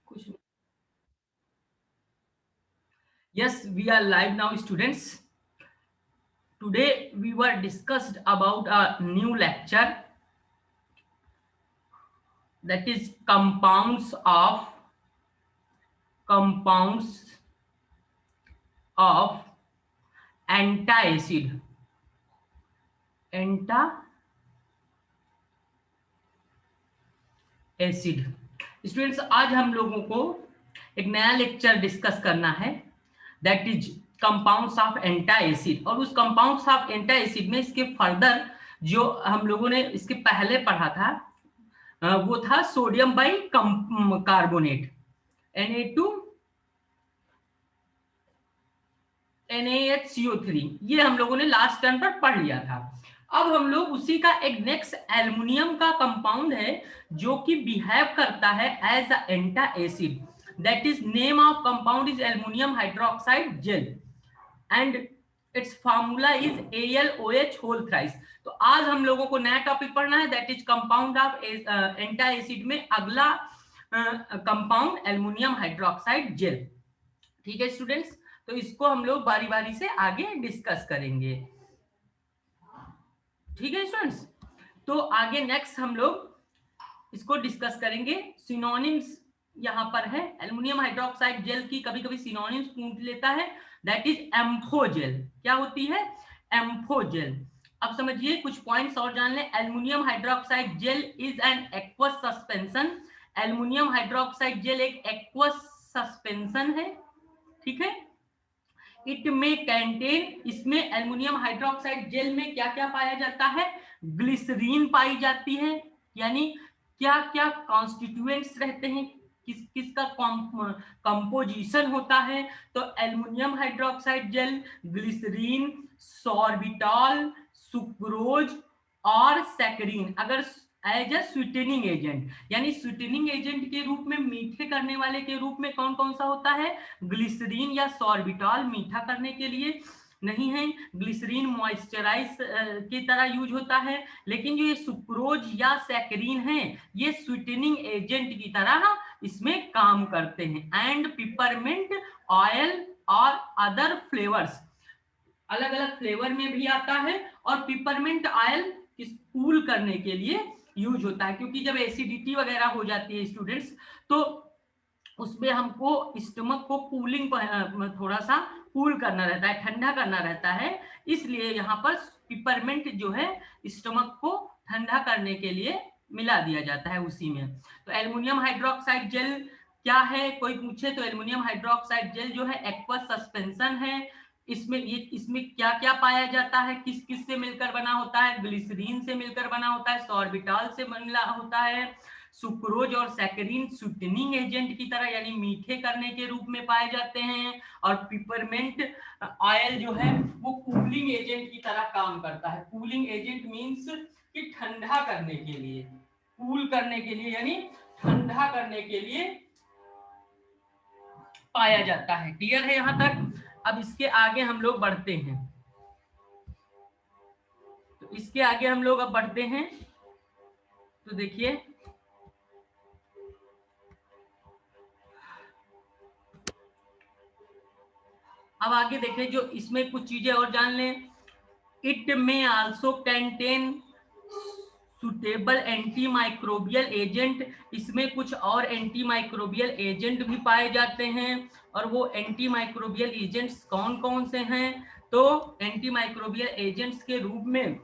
कुछ Yes, we are live now, students. Today we were discussed about a new lecture, that is compounds of antacid. Acid. Students, आज हम लोगों को एक नया लेक्चर डिस्कस करना है, that is compounds of antacid. और उस कंपाउंड्स ऑफ एंटा एसिड में इसके फर्दर जो हम लोगों ने इसके पहले पढ़ा था वो था sodium by carbonate, Na2 NaHCO3। ये हम लोगों ने लास्ट टर्म पर पढ़ लिया था। अब हम लोग उसी का एक नेक्स्ट एल्युमिनियम का कंपाउंड है जो कि बिहेव करता है as a antacid, that is name of compound is aluminium hydroxide gel and its formula is AlOH whole thrice. तो आज हम लोगों को नया टॉपिक पढ़ना है, that is compound of antacid में अगला कंपाउंड एल्युमिनियम हाइड्रोक्साइड जेल। ठीक है स्टूडेंट्स, तो इसको हम लोग बारी बारी से आगे डिस्कस करेंगे। ठीक है स्टूडेंट्स, तो आगे नेक्स्ट हम लोग इसको डिस्कस करेंगे। सिनोनिम्स यहां पर है, एल्युमिनियम हाइड्रोक्साइड जेल की कभी कभी सिनोनिम्स पूछ लेता है, दैट इज एम्फोजेल। क्या होती है? एम्फोजेल। अब समझिए कुछ पॉइंट्स और जान ले। Aluminium hydroxide jail is an aqueous suspension. Aluminium hydroxide jail एक एक्वस सस्पेंशन है। ठीक है, इट में कंटेन, इसमें एल्युमिनियम हाइड्रोक्साइड जेल में क्या क्या पाया जाता है? ग्लिसरीन पाई जाती है, यानी क्या क्या कॉन्स्टिट्यूएंट्स रहते हैं, किसका कंपोजिशन होता है। तो aluminium hydroxide gel glycerin, sorbitol, sucrose और सैकरीन अगर एज ए स्वीटनिंग एजेंट, यानी स्वीटनिंग एजेंट के रूप में, मीठे करने वाले के रूप में कौन कौन सा होता है? ग्लिसरीन या सॉर्बिटॉल मीठा करने के लिए नहीं है, ग्लिसरीन मॉइस्चराइज की तरह यूज होता है, लेकिन जो ये सुक्रोज या सैकरीन है ये स्वीटनिंग एजेंट की तरह इसमें काम करते हैं। एंड पिपरमिंट ऑयल और अदर फ्लेवर्स, अलग अलग फ्लेवर में भी आता है, और पिपरमिंट ऑयल कूल करने के लिए यूज होता है, क्योंकि जब एसिडिटी वगैरह हो जाती है स्टूडेंट्स, तो उसमें हमको स्टमक को कूलिंग थोड़ा सा कूल करना रहता है, ठंडा करना रहता है, इसलिए यहाँ पर पिपरमिंट जो है स्टमक को ठंडा करने के लिए मिला दिया जाता है उसी में। तो एल्युमिनियम हाइड्रोक्साइड जेल क्या है, कोई पूछे तो एल्युमिनियम हाइड्रोक्साइड जेल जो है एक्वस सस्पेंशन है। इसमें क्या क्या पाया जाता है, किस किस से मिलकर बना होता है? ग्लिसरीन से मिलकर बना होता है, सॉर्बिटॉल से मिला होता है, सुक्रोज और सैकरीन स्वीटनिंग एजेंट की तरह यानी मीठे करने के रूप में पाए जाते हैं, और पिपरमिंट ऑयल जो है वो कूलिंग एजेंट की तरह काम करता है। कूलिंग एजेंट मींस कि ठंडा करने के लिए, कूल करने के लिए यानी ठंडा करने के लिए पाया जाता है। क्लियर है यहां तक? अब इसके आगे हम लोग बढ़ते हैं, तो इसके आगे हम लोग अब बढ़ते हैं, तो देखिए अब आगे देखें, जो इसमें कुछ चीजें और जान लें। इट में also contain suitable anti microbial agent, इसमें कुछ और एंटी माइक्रोबियल एजेंट भी पाए जाते हैं, और वो एंटी माइक्रोबियल एजेंट्स कौन कौन से हैं? तो एंटी माइक्रोबियल एजेंट्स के रूप में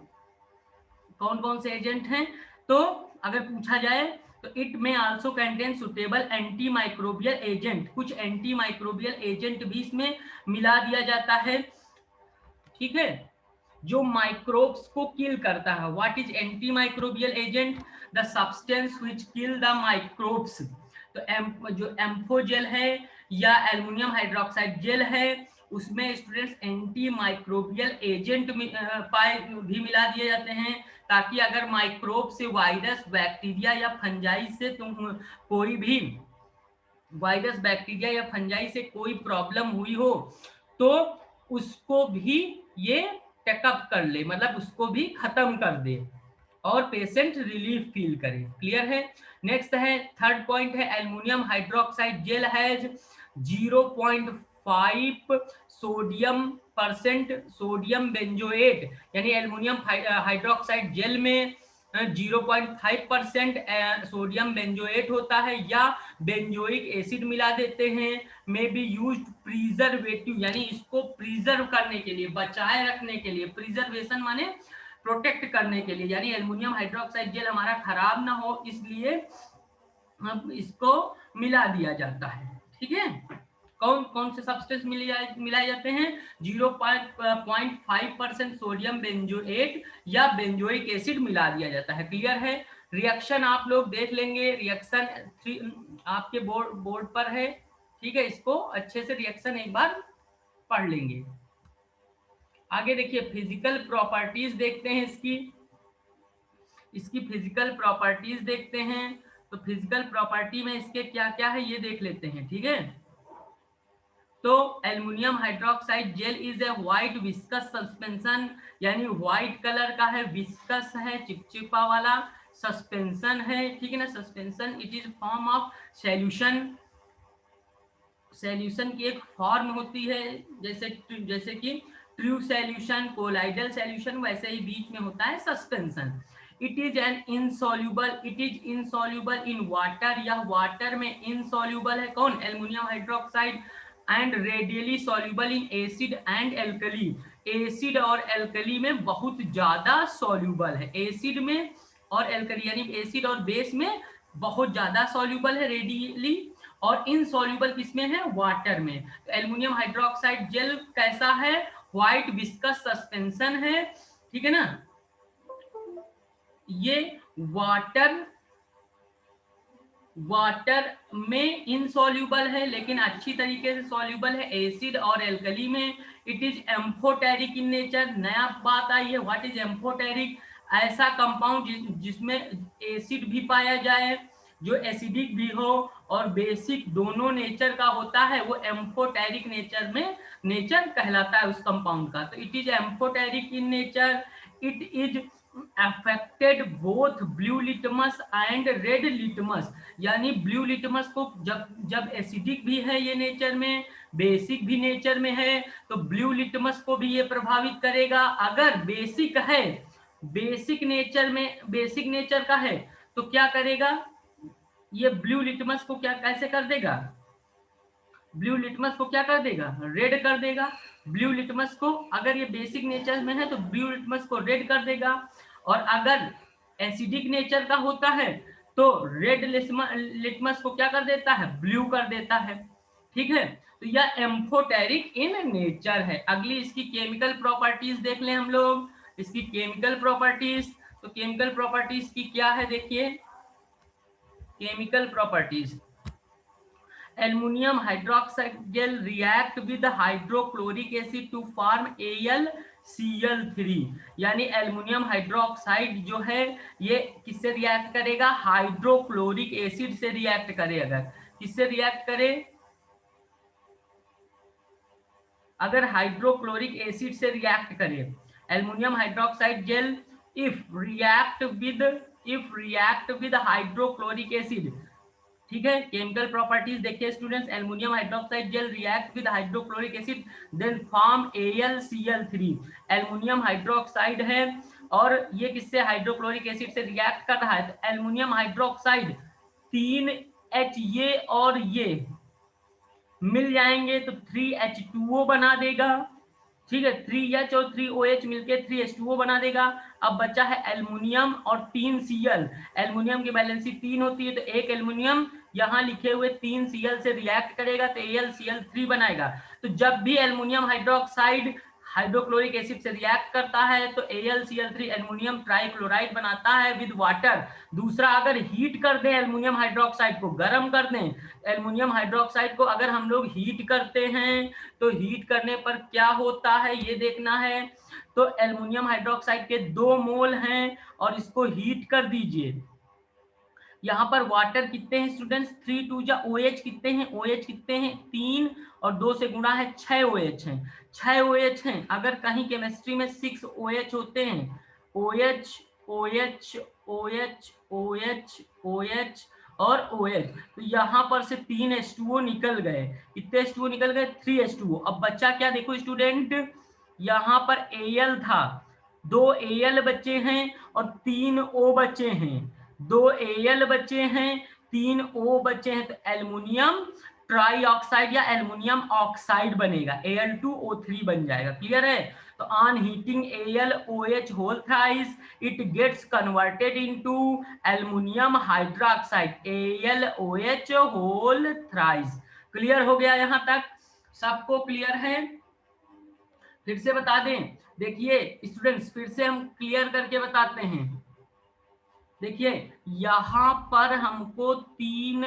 कौन कौन से एजेंट हैं? तो अगर पूछा जाए तो इट में also contain suitable anti microbial agent, कुछ एंटी माइक्रोबियल एजेंट भी इसमें मिला दिया जाता है। ठीक है, जो माइक्रोब्स को किल करता है। What is anti microbial agent? The substance which kill the microbes. तो जो एम्फोजेल है या एल्युमिनियम हाइड्रोक्साइड जेल है, उसमें स्टूडेंट्स एंटी माइक्रोबियल एजेंट भी मिला दिए जाते हैं, ताकि अगर माइक्रोब से, वायरस, बैक्टीरिया या फंजाई से कोई भी वायरस, बैक्टीरिया या फंजाई से कोई प्रॉब्लम हुई हो तो उसको भी ये टेकअप कर ले, मतलब उसको भी खत्म कर दे और पेशेंट रिलीफ फील करे। क्लियर है? नेक्स्ट है थर्ड पॉइंट है aluminium hydroxide jail has 0.5 sodium benzoate, यानी एल्युमिनियम हाइड्रोक्साइड जेल में 0.5% सोडियम बेंजोएट होता है या बेंजोइक एसिड मिला देते हैं। मे बी यूज्ड प्रिजर्वेटिव, यानी इसको प्रिजर्व करने के लिए, बचाए रखने के लिए, प्रिजर्वेशन माने प्रोटेक्ट करने के लिए, यानी एल्युमिनियम हाइड्रोक्साइड जेल हमारा खराब ना हो इसलिए इसको मिला दिया जाता है। ठीक है, कौन कौन से सब्सटेंस मिलाए जाते हैं? 0.5% सोडियम बेंजोएट या बेंजोइक एसिड मिला दिया जाता है। क्लियर है? रिएक्शन आप लोग देख लेंगे, रिएक्शन आपके बोर्ड पर है। ठीक है, इसको अच्छे से रिएक्शन एक बार पढ़ लेंगे। आगे देखिए, फिजिकल प्रॉपर्टीज देखते हैं इसकी फिजिकल प्रॉपर्टीज देखते हैं। तो फिजिकल प्रॉपर्टी में इसके क्या क्या है ये देख लेते हैं। ठीक है, तो aluminium hydroxide jail is a white viscous suspension, यानी व्हाइट कलर का है, विस्कस है, चिपचिपा वाला सस्पेंशन है। ठीक है ना, suspension. It is form of solution की एक फॉर्म होती है, जैसे कि ट्रू सॉल्यूशन, कोलाइडल सॉल्यूशन, वैसे ही बीच में होता है suspension. It is insoluble in water, यह वाटर में इनसॉल्यूबल है। कौन? Aluminium hydroxide. And radially soluble in acid and alkali, acid और एल्कली में बहुत ज्यादा सॉल्यूबल है। एसिड में और एल्कली यानी एसिड और बेस में बहुत ज्यादा सॉल्यूबल है रेडियली, और इनसॉल्यूबल किसमें है? वाटर में। तो एल्युमिनियम हाइड्रोक्साइड जेल कैसा है? व्हाइट विस्कस सस्पेंशन है। ठीक है ना, ये वाटर में इनसॉल्यूबल है लेकिन अच्छी तरीके से सॉल्यूबल है एसिड और एल्कली में। It is amphoteric in nature. नया बात आई है, व्हाट इज एम्फोटेरिक? ऐसा कंपाउंड जिसमें एसिड भी पाया जाए, जो एसिडिक भी हो और बेसिक दोनों नेचर का होता है, वो एम्फोटेरिक नेचर कहलाता है उस कंपाउंड का। तो it is amphoteric in nature. It is affected both blue litmus and red litmus, यानी ब्लू लिटमस को जब एसिडिक भी है ये नेचर में, बेसिक भी नेचर में है, तो ब्लू लिटमस को भी ये प्रभावित करेगा। अगर बेसिक है, बेसिक नेचर का है, तो क्या करेगा ये? ब्लू लिटमस को कैसे कर देगा? ब्लू लिटमस को क्या कर देगा? रेड कर देगा। ब्लू लिटमस को, अगर ये बेसिक नेचर में है तो ब्लू लिटमस को रेड कर देगा, और अगर एसिडिक नेचर का होता है तो रेड लिटमस को क्या कर देता है? ब्लू कर देता है। ठीक है, तो यह एम्फोटेरिक इन नेचर है। अगली इसकी केमिकल प्रॉपर्टीज देख लें हम लोग। इसकी केमिकल प्रॉपर्टीज, तो केमिकल प्रॉपर्टीज की क्या है देखिए, chemical properties. Aluminium hydroxide gel react with hydrochloric acid to form AlCl3, यानी एल्युमिनियम हाइड्रोक्साइड जो है ये किससे रिएक्ट करेगा? हाइड्रोक्लोरिक एसिड से रिएक्ट करे। अगर किससे रिएक्ट करे? अगर हाइड्रोक्लोरिक एसिड से रिएक्ट करे aluminium hydroxide gel, if react with hydrochloric acid. ठीक है, केमिकल प्रॉपर्टीज देखिए students. Aluminium hydroxide gel react with hydrochloric acid then form AlCl3। Aluminium hydroxide है और ये किससे? हाइड्रोक्लोरिक एसिड से रिएक्ट कर रहा है, तो एल्युमिनियम हाइड्रोक्साइड 3H ये और ये मिल जाएंगे तो 3H2O बना देगा। ठीक है, 3H और 3OH मिलके 3H2O बना देगा। अब बचा है एल्युमिनियम और 3Cl। एल्युमिनियम की वैलेंसी 3 होती है, तो एक एल्युमिनियम यहाँ लिखे हुए 3Cl से रिएक्ट करेगा तो AlCl3 बनाएगा। तो जब भी एल्युमिनियम हाइड्रोक्साइड हाइड्रोक्लोरिक एसिड से रिएक्ट करता है तो AlCl3 एल्युमिनियम ट्राइक्लोराइड बनाता है विद वाटर। दूसरा, अगर हीट कर दें एल्युमिनियम हाइड्रोक्साइड को, गर्म कर दें एल्युमिनियम हाइड्रोक्साइड को, अगर हम लोग हीट करते हैं तो हीट करने पर क्या होता है ये देखना है। तो एल्युमिनियम हाइड्रोक्साइड के 2 मोल हैं और इसको हीट कर दीजिए। यहाँ पर वाटर कितने हैं स्टूडेंट्स? 3 2 जा OH कितने हैं? OH कितने हैं? 3 और 2 से गुणा है 6 OH हैं। 6 OH हैं। अगर कहीं केमिस्ट्री में 6 OH होते हैं, OH OH OH OH OH और OH। तो यहाँ पर से 3 H2O निकल गए। कितने H2O निकल गए? 3 H2O। अब बच्चा क्या, देखो स्टूडेंट, यहाँ पर Al था, 2 Al बचे हैं और 3 O बचे हैं। 2 Al बचे हैं, 3 O बचे हैं, तो एल्युमिनियम ट्राईऑक्साइड या एल्युमिनियम ऑक्साइड बनेगा, Al2O3 बन जाएगा। क्लियर है? तो on heating AlOH whole thrice it gets converted into aluminum hydroxide AlOH whole thrice। Clear हो गया यहाँ तक? सबको क्लियर है? फिर से बता दें, देखिए स्टूडेंट्स, फिर से हम क्लियर करके बताते हैं। देखिए यहाँ पर हमको 3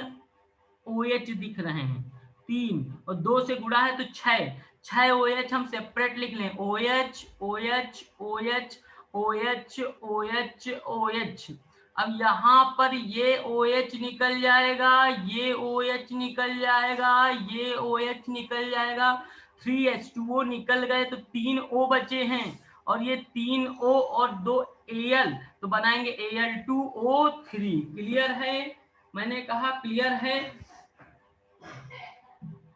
OH दिख रहे हैं, 3 और 2 से गुणा है तो 6 OH हम सेपरेट लिख लें, OH OH OH OH OH OH। अब यहाँ पर ये OH निकल जाएगा, ये OH निकल जाएगा, ये OH निकल जाएगा, 3H2O निकल गए, तो 3 O बचे हैं और ये 3 O और 2 Al, तो बनाएंगे Al2O3। क्लियर है? मैंने कहा क्लियर है,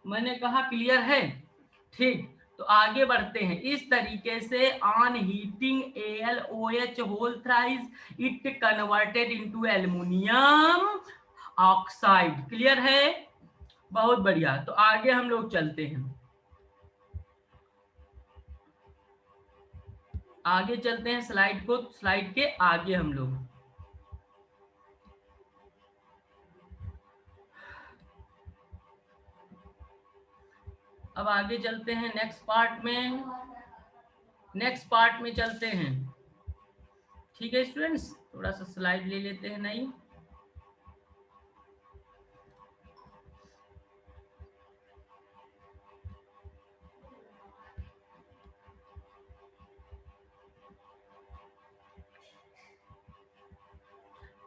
मैंने कहा क्लियर है। ठीक, तो आगे बढ़ते हैं। इस तरीके से on heating AlOH whole thrice it converted into aluminium oxide. Clear है? बहुत बढ़िया। तो आगे हम लोग चलते हैं, आगे चलते हैं स्लाइड के आगे हम लोग। अब आगे चलते हैं नेक्स्ट पार्ट में चलते हैं। ठीक है स्टूडेंट्स, थोड़ा सा स्लाइड ले लेते हैं नई।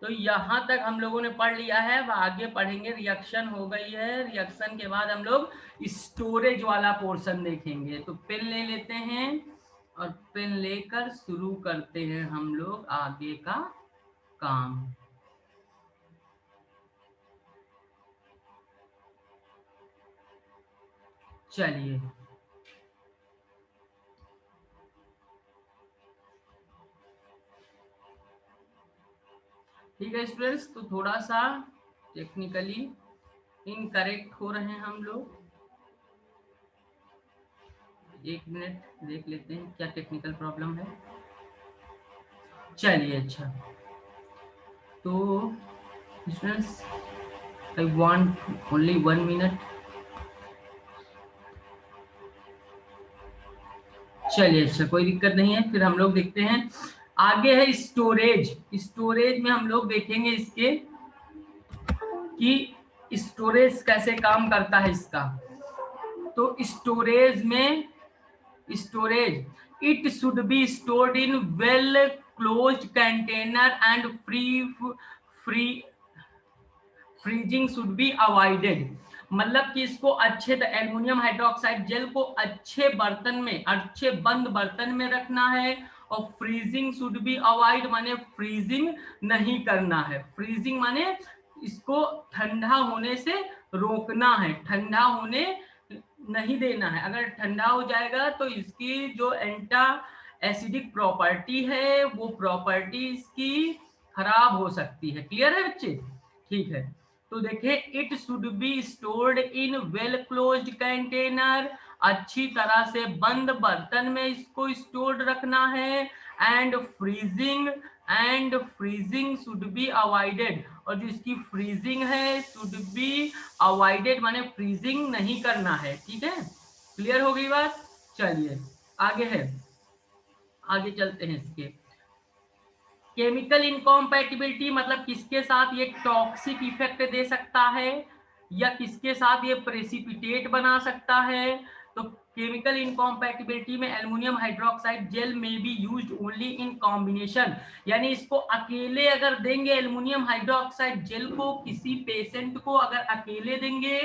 तो यहाँ तक हम लोगों ने पढ़ लिया है, अब आगे पढ़ेंगे। रिएक्शन हो गई है, रिएक्शन के बाद हम लोग स्टोरेज वाला पोर्शन देखेंगे। तो पेन ले लेते हैं और पेन लेकर शुरू करते हैं हम लोग आगे का काम। चलिए, ठीक है स्टूडेंट्स, तो थोड़ा सा टेक्निकली इनकरेक्ट हो रहे हैं हम लोग। 1 मिनट देख लेते हैं क्या टेक्निकल प्रॉब्लम है। चलिए, अच्छा, तो students I want only 1 minute. चलिए, अच्छा, कोई दिक्कत नहीं है। फिर हम लोग देखते हैं आगे है स्टोरेज में हम लोग देखेंगे इसके कि स्टोरेज कैसे काम करता है इसका। तो storage it should be stored in well closed container and freezing should be avoided. मतलब कि इसको अच्छे एल्युमिनियम हाइड्रोक्साइड जेल को अच्छे बर्तन में, अच्छे बंद बर्तन में रखना है। और फ्रीजिंग शुड बी अवॉइड माने फ्रीजिंग नहीं करना है। फ्रीजिंग माने इसको ठंडा होने से रोकना है, ठंडा होने नहीं देना है। अगर ठंडा हो जाएगा तो इसकी जो एंटा एसिडिक प्रॉपर्टी है वो प्रॉपर्टी इसकी खराब हो सकती है। क्लियर है बच्चे? ठीक है, तो देखिए it should be stored in well closed container, अच्छी तरह से बंद बर्तन में इसको स्टोर्ड रखना है। And freezing should be avoided, और जो इसकी फ्रीजिंग है शुड बी अवॉइडेड माने फ्रीजिंग नहीं करना है। ठीक है, क्लियर हो गई बात? चलिए आगे चलते हैं। इसके केमिकल इनकॉम्पैटिबिलिटी मतलब किसके साथ ये टॉक्सिक इफेक्ट दे सकता है या किसके साथ ये प्रेसिपिटेट बना सकता है। तो केमिकल इनकॉम्पैटिबिलिटी में एल्युमिनियम हाइड्रोक्साइड जेल में be used only in combination, यानी इसको अकेले अगर देंगे एल्युमिनियम हाइड्रोक्साइड जेल को, किसी पेशेंट को अगर अकेले देंगे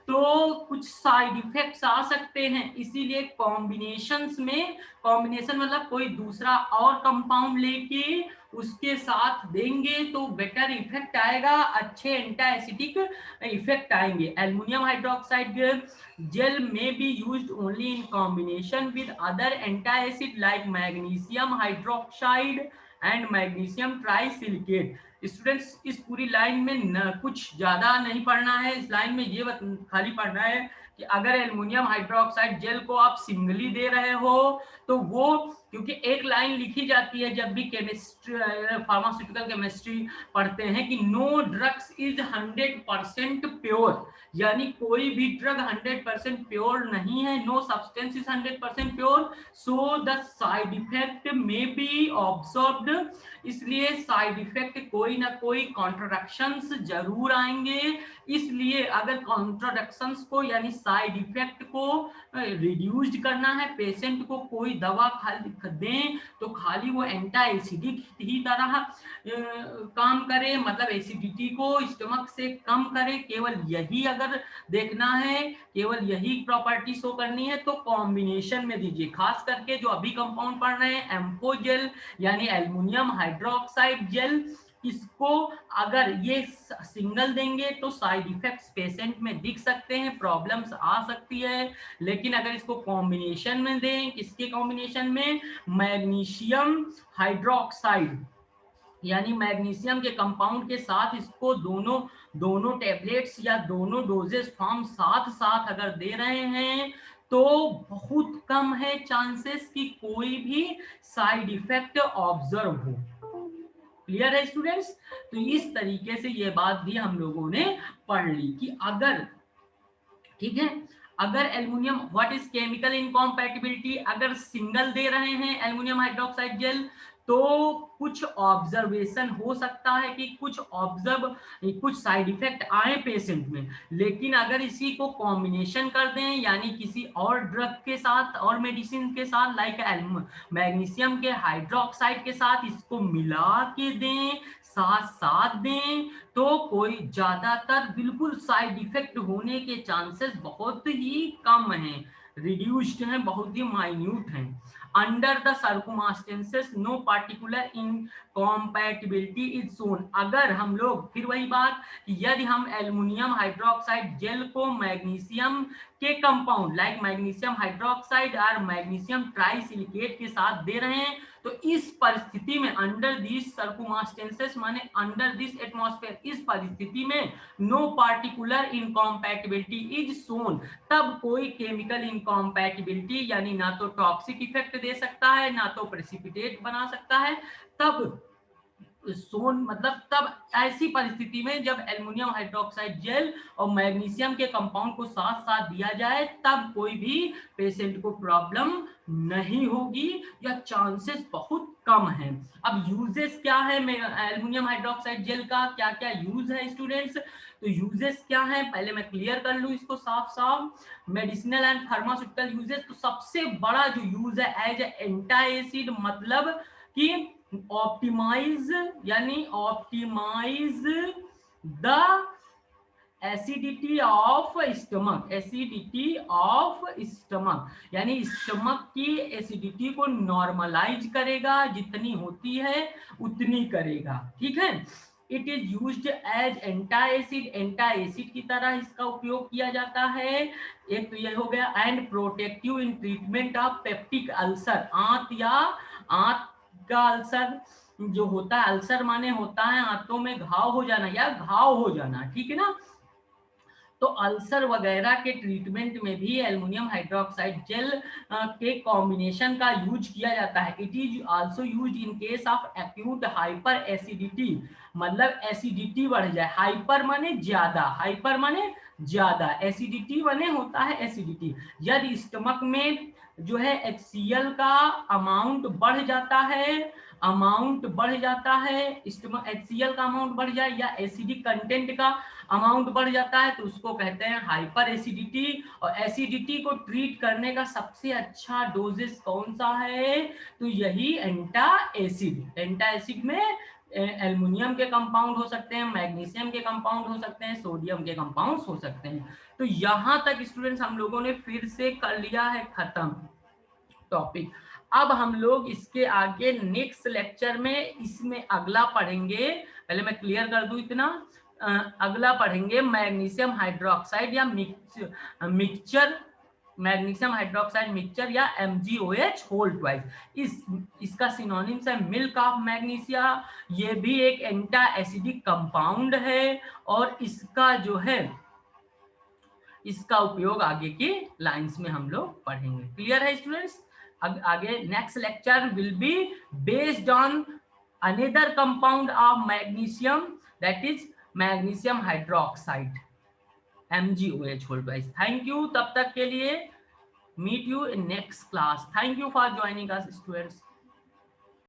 तो कुछ साइड इफेक्ट्स आ सकते हैं, इसीलिए कॉम्बिनेशंस में, कॉम्बिनेशन मतलब कोई दूसरा और कंपाउंड लेके उसके साथ देंगे तो बेटर इफेक्ट आएगा, अच्छे एंटी एसिडिक इफेक्ट आएंगे। एल्युमिनियम हाइड्रोक्साइड जेल में be used only in combination with other anti acid like magnesium hydroxide and magnesium trisilicate. Students इस पूरी लाइन में कुछ ज्यादा नहीं पढ़ना है, इस लाइन में ये खाली पढ़ना है कि अगर एल्युमिनियम हाइड्रोक्साइड जेल को आप सिंगली दे रहे हो तो वो, क्योंकि एक लाइन लिखी जाती है जब भी केमिस्ट्री फार्मास्यूटिकल केमिस्ट्री पढ़ते हैं कि नो ड्रग्स इज 100% प्योर, यानी कोई भी ड्रग 100% प्योर नहीं है, no substance is 100% pure, so the side effect may be observed, इसलिए साइड इफेक्ट कोई ना कोई कॉन्ट्रोडक्शंस जरूर आएंगे, इसलिए अगर कॉन्ट्रोडक्शंस को यानी साइड इफेक्ट को रिड्यूस्ड करना है, पेशेंट को कोई दवा खाली दें तो खाली वो एंटी एसिडिक ही तरह काम करे, मतलब एसिडिटी को स्टमक से कम करे, केवल यही अगर देखना है, केवल यही प्रॉपर्टी शो करनी है तो कॉम्बिनेशन में दीजिए। खास करके जो अभी कंपाउंड पढ़ रहे हैं एम्फो जेल यानी एल्युमिनियम हाइड्रोक्साइड जेल, इसको अगर ये सिंगल देंगे तो साइड इफेक्ट्स पेशेंट में दिख सकते हैं, प्रॉब्लम्स आ सकती है, लेकिन अगर इसको कॉम्बिनेशन में दें, किसके कॉम्बिनेशन में, मैग्नीशियम हाइड्रोक्साइड यानी मैग्नीशियम के कंपाउंड के साथ इसको दोनों टैबलेट्स या दोनों डोजेस फॉर्म साथ साथ अगर दे रहे हैं तो बहुत कम है चांसेस कि कोई भी साइड इफेक्ट ऑब्जर्व हो। क्लियर है स्टूडेंट्स? तो इस तरीके से ये बात भी हम लोगों ने पढ़ ली कि अगर, ठीक है, अगर एल्युमिनियम, व्हाट इज केमिकल इनकॉम्पैटिबिलिटी, अगर सिंगल दे रहे हैं एल्युमिनियम हाइड्रोक्साइड जेल तो कुछ ऑब्जर्वेशन हो सकता है कि कुछ साइड इफेक्ट आए पेशेंट में, लेकिन अगर इसी को कॉम्बिनेशन कर दें यानी किसी और ड्रग के साथ और मेडिसिन के साथ लाइक मैग्नीशियम के हाइड्रोक्साइड के साथ इसको मिला के दें, साथ साथ दें, तो कोई ज्यादातर बिल्कुल साइड इफेक्ट होने के चांसेस बहुत ही कम हैं, रिड्यूस्ड हैं, बहुत ही माइन्यूट हैं। Under the circumstances no particular incompatibility is shown, अगर हम लोग फिर वही बात, यदि हम एल्युमिनियम हाइड्रोक्साइड जेल को मैग्नीशियम के कंपाउंड लाइक मैग्नीशियम हाइड्रोक्साइड और मैग्नीशियम ट्राइसिलिकेट के साथ दे रहे हैं तो इस परिस्थिति में अंडर दिस सर्कुमस्टेंसेस माने अंडर दिस एटमॉस्फेयर, इस परिस्थिति में no particular incompatibility is shown, तब कोई केमिकल इनकॉम्पैटिबिलिटी यानी ना तो टॉक्सिक इफेक्ट दे सकता है ना तो प्रेसिपिटेट बना सकता है, तब सोन मतलब तब ऐसी परिस्थिति में जब एल्युमिनियम हाइड्रोक्साइड जेल और मैग्नीशियम के कंपाउंड को साथ साथ दिया जाए तब कोई भी पेशेंट को प्रॉब्लम नहीं होगी या चांसेस बहुत कम है। अब यूजेस क्या है एल्युमिनियम हाइड्रोक्साइड जेल का, क्या क्या यूज है स्टूडेंट्स, तो यूजेस क्या है पहले मैं क्लियर कर लूं इसको साफ साफ। मेडिसिनल एंड फार्मास्यूटिकल यूजेस, तो सबसे बड़ा जो यूज है एज एंटी एसिड, मतलब कि ऑप्टिमाइज यानी optimise the acidity of stomach, acidity of stomach यानी स्टमक की एसिडिटी को नॉर्मलाइज करेगा, जितनी होती है उतनी करेगा, ठीक है। It is used as anti acid, anti acid की तरह इसका उपयोग किया जाता है, एक तो यह हो गया, and protective in treatment of peptic ulcer, आंत का अल्सर जो होता है, अल्सर माने होता है आंतों में घाव हो जाना या घाव हो जाना, ठीक है ना, तो अल्सर वगैरह के ट्रीटमेंट में भी एल्युमिनियम हाइड्रोक्साइड जेल के कॉम्बिनेशन का यूज किया जाता है। It is also used in case of acute hyper acidity, मतलब एसिडिटी बढ़ जाए, हाइपर माने ज्यादा, हाइपर माने ज्यादा, एसिडिटी माने होता है एसिडिटी, यदि स्टमक में जो है HCl का अमाउंट बढ़ जाता है, HCl का अमाउंट बढ़ जाए या एसिडिक कंटेंट का अमाउंट बढ़ जाता है तो उसको कहते हैं हाइपर एसिडिटी। और एसिडिटी को ट्रीट करने का सबसे अच्छा डोजेस कौन सा है? तो यही एंटा एसिड। एंटा एसिड में एल्युमिनियम के कंपाउंड हो सकते हैं, मैग्नीशियम के कंपाउंड हो सकते हैं, सोडियम के कंपाउंड्स हो सकते हैं। तो यहां तक स्टूडेंट्स हम लोगों ने फिर से कर लिया है खत्म टॉपिक। अब हम लोग इसके आगे नेक्स्ट लेक्चर में इसमें अगला पढ़ेंगे। पहले मैं क्लियर कर दूं इतना, अगला पढ़ेंगे मैग्नीशियम हाइड्रोक्साइड या मिक्सचर, मैग्नीशियम हाइड्रोक्साइड मिक्सचर या MgOH होल ट्वाइस। इसका सिनोनिम्स है मिल्क ऑफ मैग्नीशिया। ये भी एक एंटा एसिडिक कंपाउंड है और इसका जो है इसका उपयोग आगे की लाइंस में हम लोग पढ़ेंगे। क्लियर है स्टूडेंट्स? आगे next lecture will be based on another compound of magnesium, that is magnesium hydroxide MgOH whole twice. Thank you, तब तक के लिए meet you in next class. Thank you for joining us students.